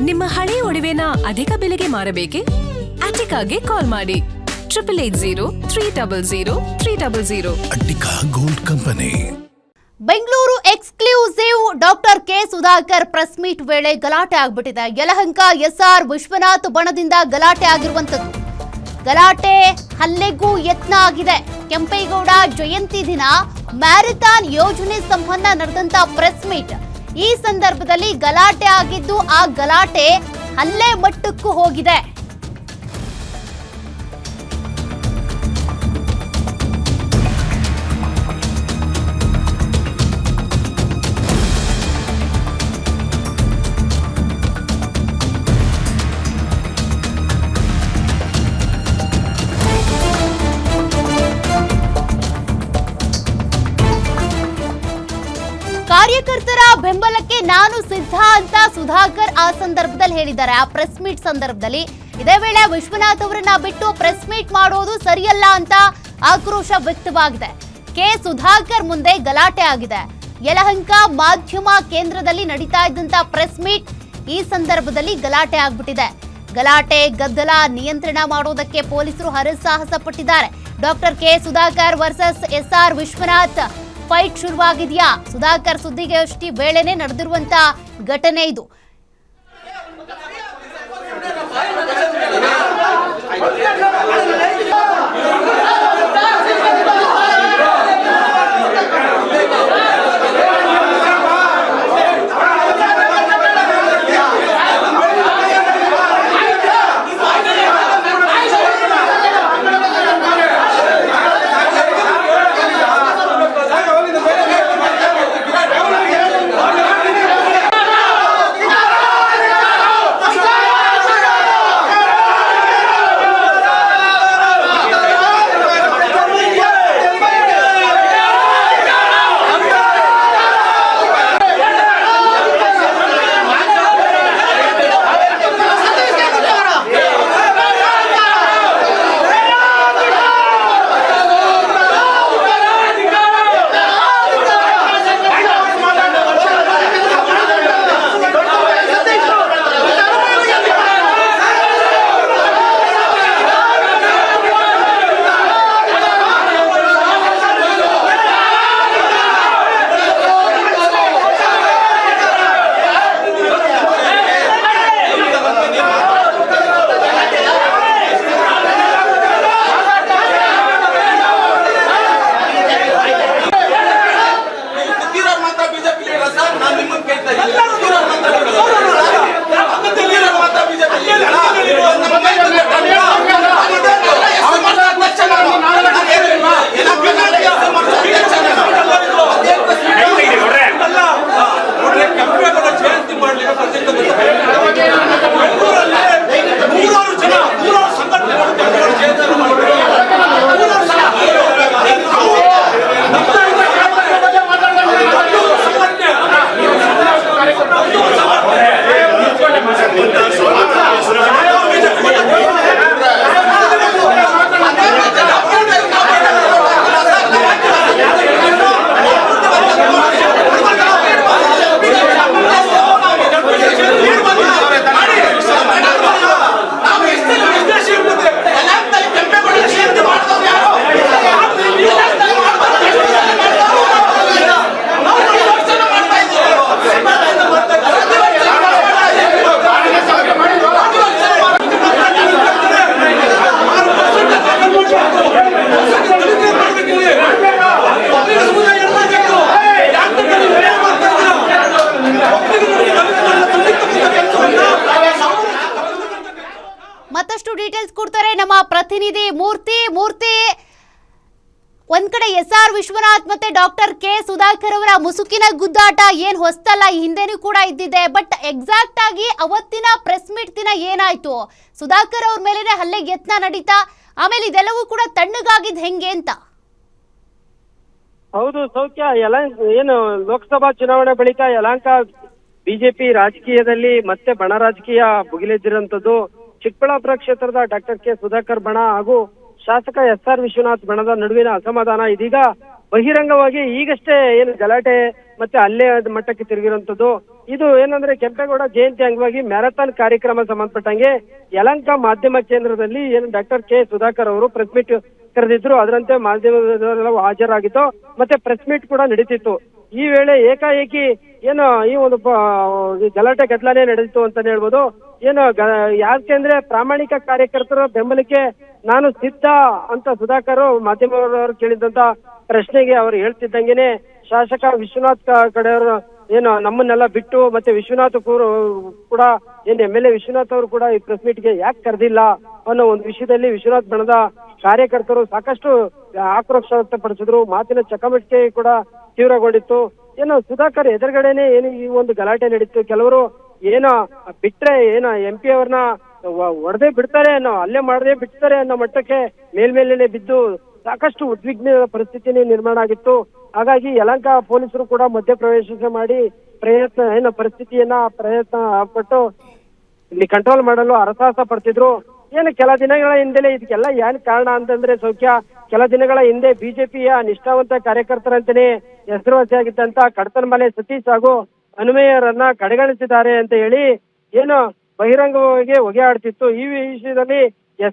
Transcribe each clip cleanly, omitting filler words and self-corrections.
ನಿಮ್ಮ ಹಳೆಯ ಒಡವೆನ ಅಧಿಕ ಬೆಲೆಗೆ ಮಾರಬೇಕೆ? ಅಟಿಕಾಗೆ ಕಾಲ್ ಮಾಡಿ 8880 Attica gold company. Bengaluru exclusive doctor K Sudhakar press meet ವೇಳೆ ಗಲಾಟೆ ಆಗ್ಬಿಟ್ಟಿದೆ. ಯಲಹಂಕ ಎಸ್ಆರ್ ವಿಶ್ವನಾಥ್ ಬಣದಿಂದ ಗಲಾಟೆ ಆಗಿರುವಂತದ್ದು. ಗಲಾಟೆ ಹಲ್ಲೆಗೂ ಯತ್ನ ಆಗಿದೆ. ಕೆಂಪೇಗೌಡ ಜಯಂತಿ ದಿನ ಮ್ಯಾರಥಾನ್ ಯೋಜನೆ ಸಂಬಂಧ ನಡೆದಂತ ಪ್ರೆಸ್ ಮೀಟ್. ಈ ಸಂದರ್ಭದಲ್ಲಿ ಗಲಾಟೆ ಆಗಿದ್ದು ಆ ಗಲಾಟೆ ಹಲ್ಲೆ ಮಟ್ಟಕ್ಕೂ ಹೋಗಿದೆ. ಕಾರ್ಯಕರ್ತರ ಬೆಂಬಲಕ್ಕೆ ನಾನು ಸಿದ್ಧ ಅಂತ ಸುಧಾಕರ್ ಆ ಸಂದರ್ಭದಲ್ಲಿ ಹೇಳಿದ್ದಾರೆ. ಆ ಪ್ರೆಸ್ ಮೀಟ್ ಸಂದರ್ಭದಲ್ಲಿ ಇದೇ ವೇಳೆ ವಿಶ್ವನಾಥ್ ಅವರನ್ನ ಬಿಟ್ಟು ಪ್ರೆಸ್ ಮೀಟ್ ಮಾಡೋದು ಸರಿಯಲ್ಲ ಅಂತ ಆಕ್ರೋಶ ವ್ಯಕ್ತವಾಗಿದೆ. ಕೆ ಸುಧಾಕರ್ ಮುಂದೆ ಗಲಾಟೆ ಆಗಿದೆ. ಯಲಹಂಕ ಮಾಧ್ಯಮ ಕೇಂದ್ರದಲ್ಲಿ ನಡೀತಾ ಇದ್ದಂತ ಪ್ರೆಸ್ ಮೀಟ್, ಈ ಸಂದರ್ಭದಲ್ಲಿ ಗಲಾಟೆ ಆಗ್ಬಿಟ್ಟಿದೆ. ಗಲಾಟೆ ಗದ್ದಲ ನಿಯಂತ್ರಣ ಮಾಡೋದಕ್ಕೆ ಪೊಲೀಸರು ಹರಸಾಹಸ ಪಟ್ಟಿದ್ದಾರೆ. Doctor K Sudhakar versus SR Vishwanath fight ಶುರುವಾಗಿದೆಯಾ? ಸುಧಾಕರ್ ಸುದ್ದಿಗೋಷ್ಠಿ ವೇಳೆನೆ ನಡೆದಿರುವಂತ ಘಟನೆ ಇದು. ಮತ್ತಷ್ಟು ಡೀಟೇಲ್ಸ್ ಕೊಡ್ತಾರೆ ನಮ್ಮ ಪ್ರತಿನಿಧಿ ಮೂರ್ತಿ. ಒಂದ್ ಕಡೆ ಎಸ್ಆರ್ ವಿಶ್ವನಾಥ್ ಮತ್ತೆ ಡಾಕ್ಟರ್ ಕೆ ಸುಧಾಕರ್ ಅವರ ಮುಸುಕಿನ ಗುದ್ದಾಟ ಏನ್ ಹೊಸ್ತಲ್ಲ, ಈ ಹಿಂದೆನೂ ಕೂಡ ಇದ್ದಿದೆ. ಬಟ್ ಎಕ್ಸಾಕ್ಟ್ ಆಗಿ ಅವತ್ತಿನ ಪ್ರೆಸ್ ಮೀಟ್ ದಿನ ಏನಾಯ್ತು? ಸುಧಾಕರ್ ಅವ್ರ ಮೇಲೆನೆ ಹಲ್ಲೆಗೆ ಯತ್ನ ನಡೀತಾ, ಆಮೇಲೆ ಇದೆಲ್ಲವೂ ಕೂಡ ತಣ್ಣಗಾಗಿದ್ ಹೆಂಗೆ ಅಂತ? ಹೌದು ಸೌಖ್ಯ, ಏನು ಲೋಕಸಭಾ ಚುನಾವಣೆ ಬಳಿಕ ಯಲಹಂಕ ಬಿಜೆಪಿ ರಾಜಕೀಯದಲ್ಲಿ ಮತ್ತೆ ಬಣ ರಾಜಕೀಯ ಭುಗಿಲೆದ್ದಿರುವಂತದ್ದು. ಚಿಕ್ಕಬಳ್ಳಾಪುರ ಕ್ಷೇತ್ರದ ಡಾಕ್ಟರ್ ಕೆ ಸುಧಾಕರ್ ಬಣ ಹಾಗೂ ಶಾಸಕ ಎಸ್ಆರ್ ವಿಶ್ವನಾಥ್ ಬಣದ ನಡುವಿನ ಅಸಮಾಧಾನ ಇದೀಗ ಬಹಿರಂಗವಾಗಿ ಈಗಷ್ಟೇ ಏನು ಗಲಾಟೆ ಮತ್ತೆ ಹಲ್ಲೆ ಮಟ್ಟಕ್ಕೆ ತಿರುಗಿರುವಂತದ್ದು. ಇದು ಏನಂದ್ರೆ ಕೆಂಪೇಗೌಡ ಜಯಂತಿ ಅಂಗವಾಗಿ ಮ್ಯಾರಥಾನ್ ಕಾರ್ಯಕ್ರಮ ಸಂಬಂಧಪಟ್ಟಂಗೆ ಯಲಹಂಕ ಮಾಧ್ಯಮ ಕೇಂದ್ರದಲ್ಲಿ ಏನು ಡಾಕ್ಟರ್ ಕೆ ಸುಧಾಕರ್ ಅವರು ಪ್ರೆಸ್ ಮೀಟ್ ಕರೆದಿದ್ರು. ಅದರಂತೆ ಮಾಧ್ಯಮದವರೆಲ್ಲ ಹಾಜರಾಗಿತ್ತು, ಮತ್ತೆ ಪ್ರೆಸ್ ಮೀಟ್ ಕೂಡ ನಡೀತಿತ್ತು. ಈ ವೇಳೆ ಏಕಾಏಕಿ ಏನು ಈ ಒಂದು ಗಲಾಟೆ ಗದ್ದಲನೆ ನಡೆದಿತ್ತು ಅಂತಾನೆ ಹೇಳ್ಬೋದು. ಏನು ಯಾಕೆಂದ್ರೆ ಪ್ರಾಮಾಣಿಕ ಕಾರ್ಯಕರ್ತರ ಬೆಂಬಲಕ್ಕೆ ನಾನು ಸಿದ್ಧ ಅಂತ ಸುಧಾಕರ್ ಮಾಧ್ಯಮದವರು ಕೇಳಿದಂತ ಪ್ರಶ್ನೆಗೆ ಅವರು ಹೇಳ್ತಿದ್ದಂಗೆನೆ ಶಾಸಕ ವಿಶ್ವನಾಥ್ ಕಡೆಯವರು ಏನು ನಮ್ಮನ್ನೆಲ್ಲ ಬಿಟ್ಟು ಮತ್ತೆ ವಿಶ್ವನಾಥ್ ಕೂಡ ಏನು MLA ವಿಶ್ವನಾಥ್ ಅವರು ಕೂಡ ಈ ಪ್ರೆಸ್ ಮೀಟ್ಗೆ ಯಾಕೆ ಕರೆದಿಲ್ಲ ಅನ್ನೋ ಒಂದು ವಿಷಯದಲ್ಲಿ ವಿಶ್ವನಾಥ್ ಬಣದ ಕಾರ್ಯಕರ್ತರು ಸಾಕಷ್ಟು ಆಕ್ರೋಶ ವ್ಯಕ್ತಪಡಿಸಿದ್ರು. ಮಾತಿನ ಚಕಮಕಿ ಕೂಡ ತೀವ್ರಗೊಂಡಿತ್ತು. ಏನು ಸುಧಾಕರ್ ಎದುರುಗಡೆನೆ ಏನು ಈ ಒಂದು ಗಲಾಟೆ ನಡೀತು. ಕೆಲವರು ಏನೋ ಬಿಟ್ರೆ ಏನೋ MP ಅವ್ರನ್ನ ಹೊಡೆದೇ ಬಿಡ್ತಾರೆ ಅನ್ನೋ, ಅಲ್ಲೇ ಮಾಡದೆ ಬಿಡ್ತಾರೆ ಅನ್ನೋ ಮಟ್ಟಕ್ಕೆ ಮೇಲ್ಮೇಲೆ ಬಿದ್ದು ಸಾಕಷ್ಟು ಉದ್ವಿಗ್ನ ಪರಿಸ್ಥಿತಿ ನಿರ್ಮಾಣ ಆಗಿತ್ತು. ಹಾಗಾಗಿ ಯಲಹಂಕ ಪೊಲೀಸರು ಕೂಡ ಮಧ್ಯಪ್ರವೇಶ ಮಾಡಿ ಪ್ರಯತ್ನ ಪಟ್ಟು ಇಲ್ಲಿ ಕಂಟ್ರೋಲ್ ಮಾಡಲು ಹರಸಾಹಸ ಪಡ್ತಿದ್ರು. ಏನು ಕೆಲ ದಿನಗಳ ಹಿಂದೆಲೆ ಇದಕ್ಕೆಲ್ಲ ಏನ್ ಕಾರಣ ಅಂತಂದ್ರೆ ಸೌಖ್ಯ, ಕೆಲ ದಿನಗಳ ಹಿಂದೆ ಬಿಜೆಪಿಯ ನಿಷ್ಠಾವಂತ ಕಾರ್ಯಕರ್ತರಂತಾನೆ ಹೆಸರುವಾಸಿಯಾಗಿದ್ದಂತ ಕಡತನಮಲೆ ಸತೀಶ್ ಹಾಗೂ ಹನುಮಯ್ಯರನ್ನ ಕಡೆಗಣಿಸಿದ್ದಾರೆ ಅಂತ ಹೇಳಿ ಏನು ಬಹಿರಂಗವಾಗಿ ಹೊಗೆ ಆಡ್ತಿತ್ತು. ಈ ವಿಷಯದಲ್ಲಿ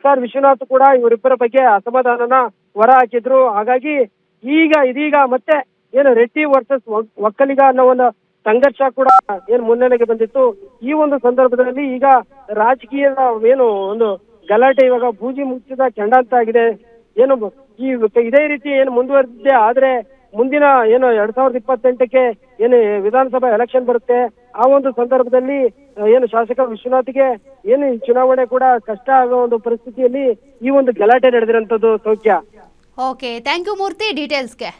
SR ವಿಶ್ವನಾಥ್ ಕೂಡ ಇವರಿಬ್ಬರ ಬಗ್ಗೆ ಅಸಮಾಧಾನನ ಹೊರ ಹಾಕಿದ್ರು. ಹಾಗಾಗಿ ಇದೀಗ ಮತ್ತೆ ಏನು ರೆಡ್ಡಿ ವರ್ಸಸ್ ಒಕ್ಕಲಿಗ ಅನ್ನೋ ಒಂದು ಸಂಘರ್ಷ ಕೂಡ ಏನು ಮುನ್ನೆಲೆಗೆ ಬಂದಿತ್ತು. ಈ ಒಂದು ಸಂದರ್ಭದಲ್ಲಿ ಈಗ ರಾಜಕೀಯದ ಏನು ಒಂದು ಗಲಾಟೆ ಇವಾಗ ಬೂಜಿ ಮುಚ್ಚಿದ ಕೆಂಡ ಅಂತ ಆಗಿದೆ. ಏನು ಇದೇ ರೀತಿ ಏನು ಮುಂದುವರೆದಿದೆ ಆದ್ರೆ ಮುಂದಿನ ಏನು 2028ಕ್ಕೆ ಏನು ವಿಧಾನಸಭಾ ಎಲೆಕ್ಷನ್ ಬರುತ್ತೆ. ಆ ಒಂದು ಸಂದರ್ಭದಲ್ಲಿ ಏನು ಶಾಸಕ ವಿಶ್ವನಾಥ್ಗೆ ಏನು ಚುನಾವಣೆ ಕೂಡ ಕಷ್ಟ ಆಗೋ ಒಂದು ಪರಿಸ್ಥಿತಿಯಲ್ಲಿ ಈ ಒಂದು ಗಲಾಟೆ ನಡೆದಿರೋಂಥದ್ದು Soukhya. Okay, thank you Murthy ಡೀಟೇಲ್ಸ್ಗೆ.